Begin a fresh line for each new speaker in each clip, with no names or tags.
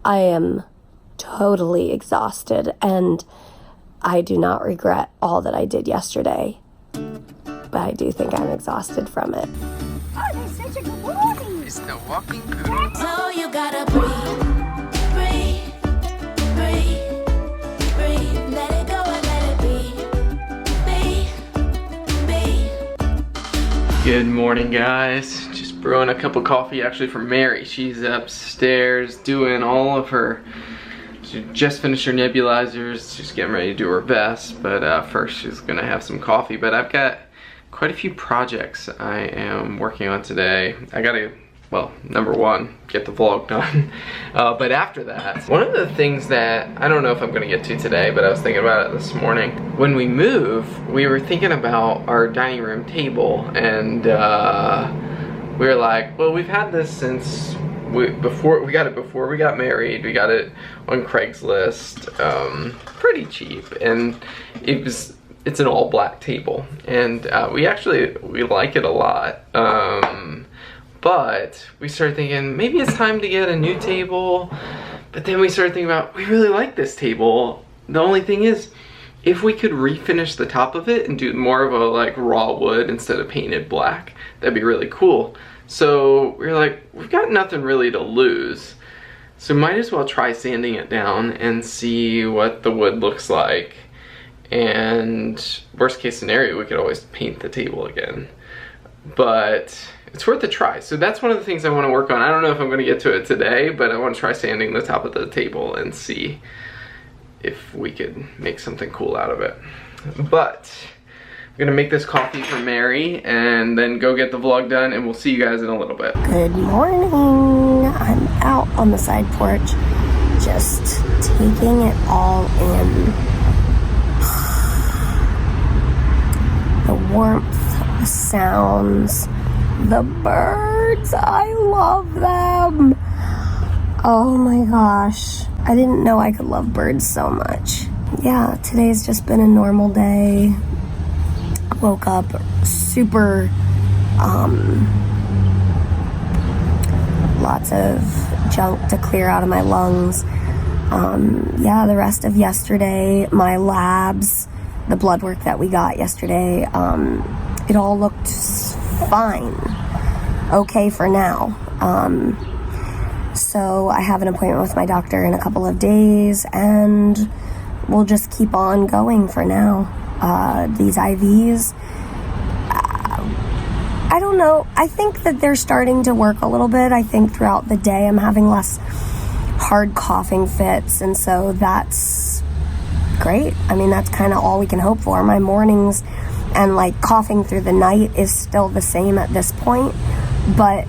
I am totally exhausted, and I do not regret all that I did yesterday, but I do think I'm exhausted from it.
Oh, that's such a good morning.
It's the walking poodle.
So you gotta breathe, breathe, breathe, breathe. Let it go and let it be.
Good morning, guys. Just brewing a cup of coffee actually for Mary. She's upstairs doing all of her, she just finished her nebulizers. She's getting ready to do her best, but first she's gonna have some coffee. But I've got quite a few projects I am working on today. I gotta, well, number one, get the vlog done. But after that, one of the things that, I don't know if I'm gonna get to today, but I was thinking about it this morning. When we move, we were thinking about our dining room table, and we were like, well, we've had this since we got it before we got married. We got it on Craigslist, pretty cheap, and it's an all black table, and we like it a lot. But we started thinking maybe it's time to get a new table. But then we started thinking about, we really like this table. The only thing is, if we could refinish the top of it and do more of a like raw wood instead of painted black, that'd be really cool. So we were like, we've got nothing really to lose, so might as well try sanding it down and see what the wood looks like. And worst case scenario, we could always paint the table again. But it's worth a try. So that's one of the things I want to work on. I don't know if I'm going to get to it today, but I want to try sanding the top of the table and see if we could make something cool out of it. But I'm going to make this coffee for Mary and then go get the vlog done, and we'll see you guys in a little bit.
Good morning. I'm out on the side porch, just taking it all in. The warmth, the sounds, the birds, I love them. Oh my gosh, I didn't know I could love birds so much. Yeah, today's just been a normal day. Woke up super, lots of junk to clear out of my lungs. Yeah, the rest of yesterday, my labs, the blood work that we got yesterday, it all looked fine. Okay for now. So I have an appointment with my doctor in a couple of days, and we'll just keep on going for now. These IVs, I don't know. I think that they're starting to work a little bit. I think throughout the day I'm having less hard coughing fits, and so that's great. I mean, that's kind of all we can hope for. My mornings and like coughing through the night is still the same at this point, but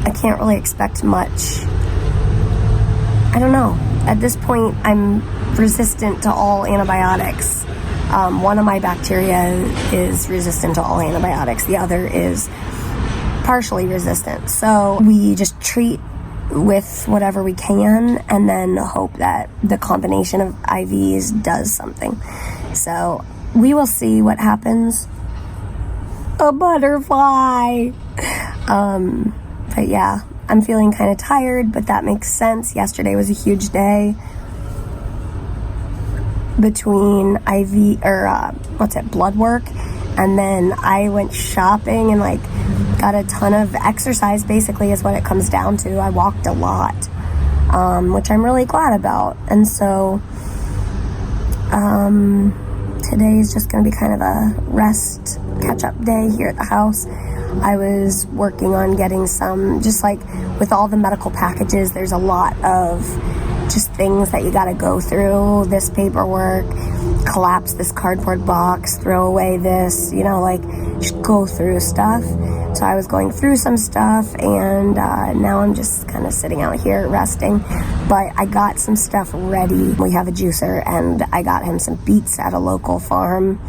I can't really expect much. I don't know. At this point, I'm resistant to all antibiotics. One of my bacteria is resistant to all antibiotics. The other is partially resistant. So we just treat with whatever we can and then hope that the combination of IVs does something. So we will see what happens. A butterfly. But yeah, I'm feeling kind of tired, but that makes sense. Yesterday was a huge day between blood work, and then I went shopping and like got a ton of exercise, basically is what it comes down to. I walked a lot, which I'm really glad about. And so today is just going to be kind of a rest, catch-up day here at the house. I was working on getting some, just like with all the medical packages, there's a lot of just things that you got to go through. This paperwork, collapse this cardboard box, throw away this, like just go through stuff. So I was going through some stuff, and now I'm just kind of sitting out here resting. But I got some stuff ready. We have a juicer, and I got him some beets at a local farm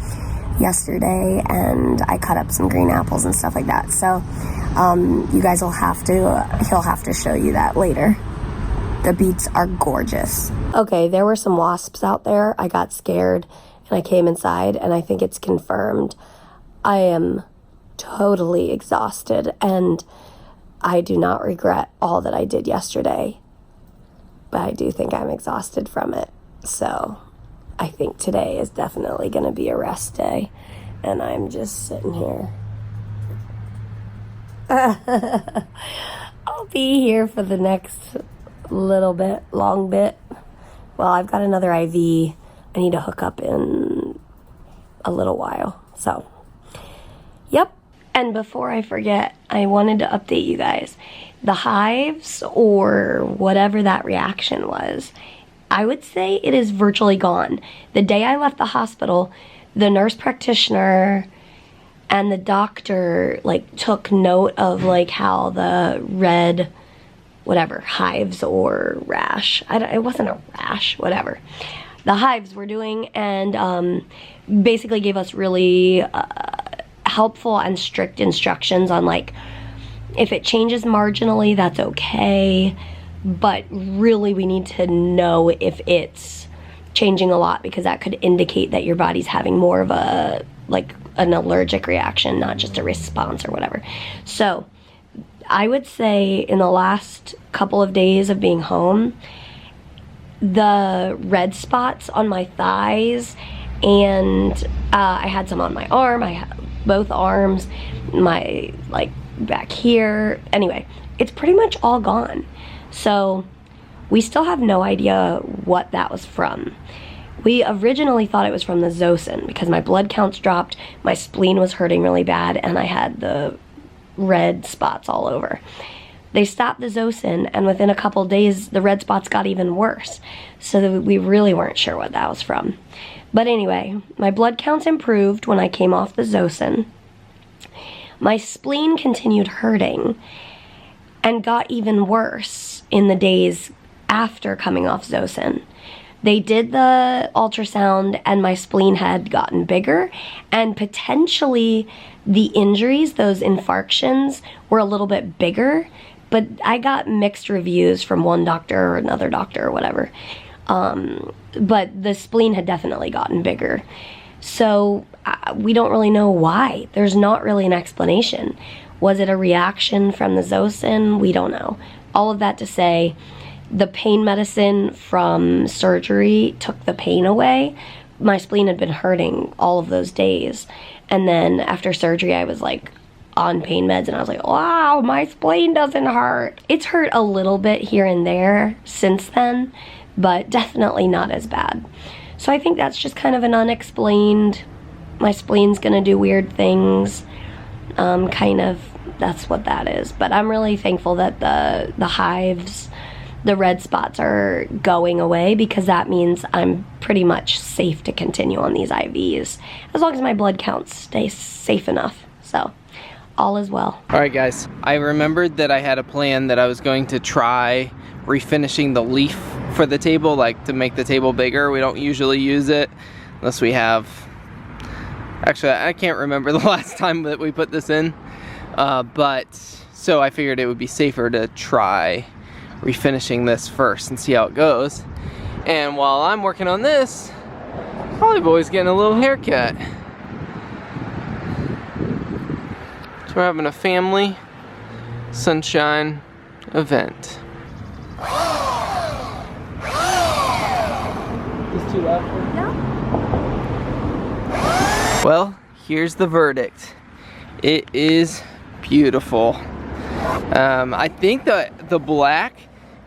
yesterday, and I cut up some green apples and stuff like that. So you guys he'll have to show you that later. The beets are gorgeous. Okay, there were some wasps out there. I got scared and I came inside, and I think it's confirmed. I am totally exhausted, and I do not regret all that I did yesterday, but I do think I'm exhausted from it. So I think today is definitely going to be a rest day, and I'm just sitting here. I'll be here for the next long bit. Well, I've got another IV I need to hook up in a little while. So, yep. And before I forget, I wanted to update you guys. The hives, or whatever that reaction was, I would say it is virtually gone. The day I left the hospital, the nurse practitioner and the doctor took note of how the red hives or rash, it wasn't a rash, whatever, the hives were doing, and basically gave us really helpful and strict instructions on if it changes marginally, that's okay, but really we need to know if it's changing a lot, because that could indicate that your body's having more of a an allergic reaction, not just a response or whatever. So I would say in the last couple of days of being home, the red spots on my thighs, and I had some on my arm, I had both arms, my back here, anyway, it's pretty much all gone. So we still have no idea what that was from. We originally thought it was from the Zosyn, because my blood counts dropped, my spleen was hurting really bad, and I had the red spots all over. They stopped the Zosyn, and within a couple days, the red spots got even worse. So we really weren't sure what that was from. But anyway, my blood counts improved when I came off the Zosyn. My spleen continued hurting and got even worse in the days after coming off Zosyn. They did the ultrasound, and my spleen had gotten bigger, and potentially the injuries, those infarctions, were a little bit bigger, but I got mixed reviews from one doctor or another doctor or whatever. But the spleen had definitely gotten bigger. So we don't really know why. There's not really an explanation. Was it a reaction from the Zosyn? We don't know. All of that to say, the pain medicine from surgery took the pain away. My spleen had been hurting all of those days. And then after surgery, I was on pain meds, and I was like, wow, my spleen doesn't hurt. It's hurt a little bit here and there since then, but definitely not as bad. So I think that's just kind of an unexplained, my spleen's gonna do weird things, that's what that is. But I'm really thankful that the hives, the red spots are going away, because that means I'm pretty much safe to continue on these IVs, as long as my blood counts stay safe enough. So all is well.
All right, guys, I remembered that I had a plan that I was going to try refinishing the leaf for the table, to make the table bigger. We don't usually use it unless we have, actually I can't remember the last time that we put this in, but so I figured it would be safer to try refinishing this first and see how it goes. And while I'm working on this, Holly Boy's getting a little haircut. So we're having a family sunshine event. Is too loud for you?
No.
Well, here's the verdict. It is beautiful. I think the black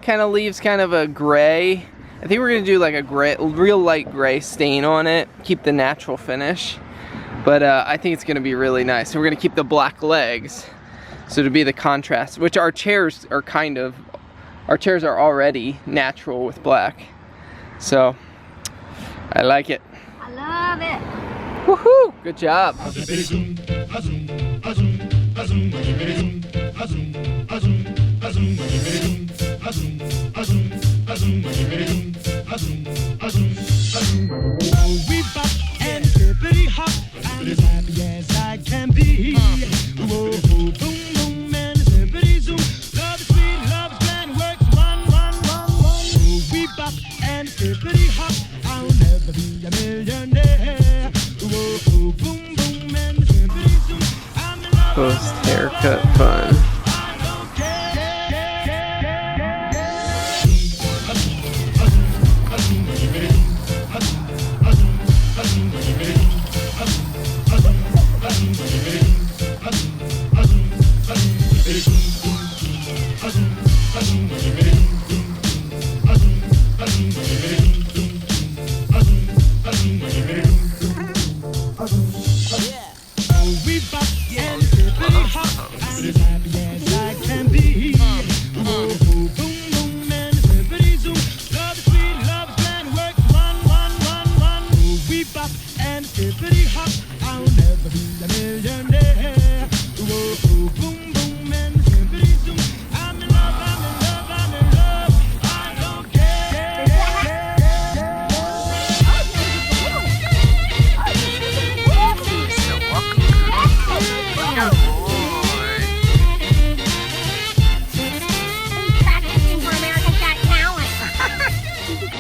kind of leaves kind of a gray. I think we're gonna do a gray, real light gray stain on it, keep the natural finish. But I think it's gonna be really nice. So we're gonna keep the black legs, so to be the contrast, which our chairs are our chairs are already natural with black. So I like it.
I love it.
Woohoo! Good job.
We bop and hippity hop, I'm as happy as I can be. Whoa, boom, boom, and hippity zoom. Love is sweet, love is grand, works one. We bop and hippity hop, I'll never be a millionaire. Whoa, boom, boom, and hippity zoom. I'm in love.
Post haircut fun.
I don't care.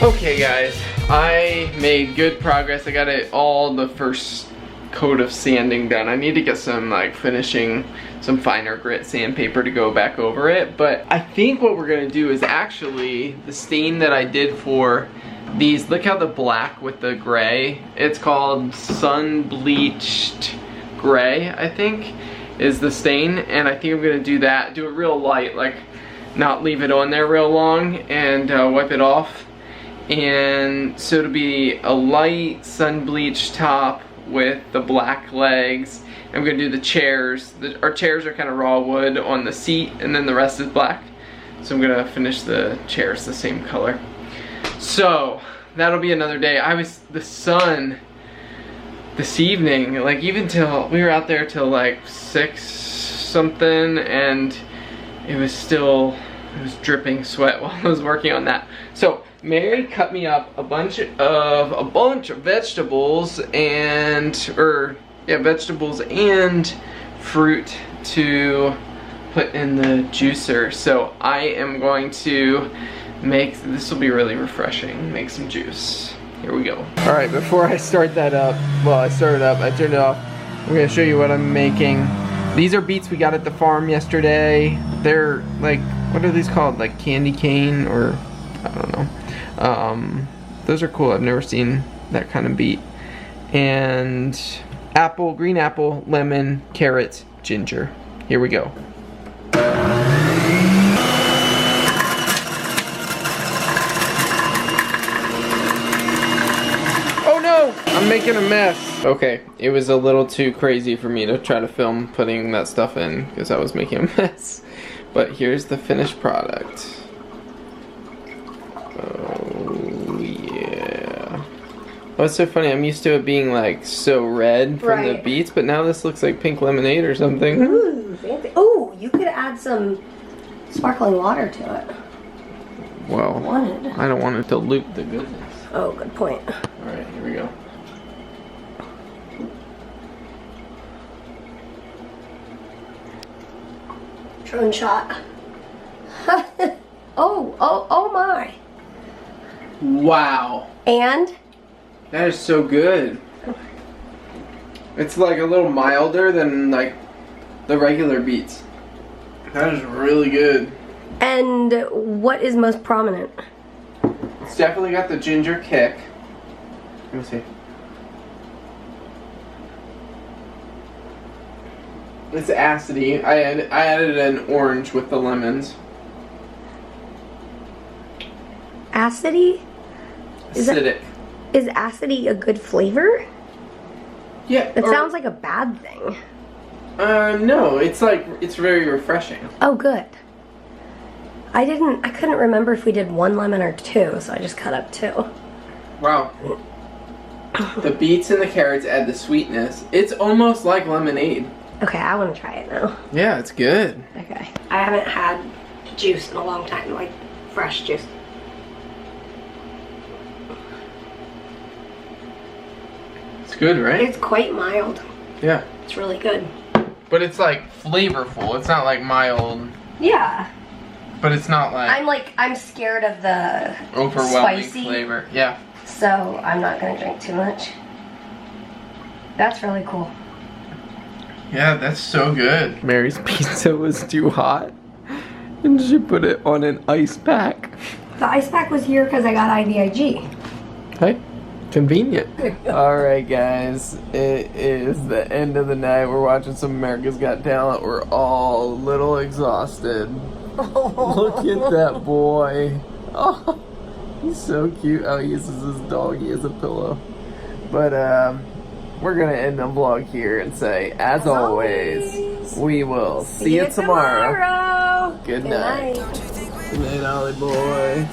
Okay guys, I made good progress. I got it all the first coat of sanding done. I need to get some like finishing, some finer grit sandpaper to go back over it. But I think what we're gonna do is actually the stain that I did for these, look how the black with the gray, it's called sun bleached gray, I think, is the stain. And I think I'm gonna do that, do it real light, like not leave it on there real long, and wipe it off. And so it'll be a light sun bleached top with the black legs. I'm gonna do the chairs. Our chairs are kind of raw wood on the seat, and then the rest is black. So I'm gonna finish the chairs the same color. So that'll be another day. The sun this evening, like even till, we were out there till like 6 something, and it was dripping sweat while I was working on that. So Mary cut me up a bunch of vegetables and vegetables and fruit to put in the juicer. So I am going to make, this will be really refreshing, make some juice. Here we go. All right, before I start that up, well, I started up, I turned it off. I'm gonna show you what I'm making. These are beets we got at the farm yesterday. They're like, what are these called? Like candy cane, or I don't know. Those are cool. I've never seen that kind of beet. And apple, green apple, lemon, carrots, ginger. Here we go. Oh no! I'm making a mess. Okay, it was a little too crazy for me to try to film putting that stuff in because I was making a mess. But here's the finished product. Oh yeah. Oh, it's so funny. I'm used to it being like so red from the beets, but now this looks like pink lemonade or something.
Ooh, fancy. Oh, you could add some sparkling water to it.
Well, I don't want it to dilute the goodness.
Oh, good point.
All right, here we go.
Drone shot. Oh my.
Wow.
And?
That is so good. It's like a little milder than like the regular beets. That is really good.
And what is most prominent?
It's definitely got the ginger kick. Let me see. It's acidy. I added an orange with the lemons.
Acidy?
Acidic.
Is acidy a good flavor?
Yeah.
It sounds like a bad thing.
No, it's like, it's very refreshing.
Oh, good. I couldn't remember if we did 1 lemon or 2, so I just cut up 2.
Wow. The beets and the carrots add the sweetness. It's almost like lemonade.
Okay, I want to try it now.
Yeah, it's good.
Okay. I haven't had juice in a long time, like fresh juice.
It's good, right?
It's quite mild.
Yeah.
It's really good.
But it's like flavorful. It's not like mild.
Yeah.
But it's not like
I'm scared of the
overwhelming
spicy
flavor. Yeah.
So I'm not gonna drink too much. That's really cool.
Yeah, that's so good. Mary's pizza was too hot, and she put it on an ice pack.
The ice pack was here because I got IVIG.
Hey, convenient. Alright guys, it is the end of the night. We're watching some America's Got Talent. We're all a little exhausted. Look at that boy. Oh, he's so cute. Oh, he uses his doggy as a pillow. But we're gonna end the vlog here and say, as always, we will see you tomorrow. Good night. Good night, Ollie boy.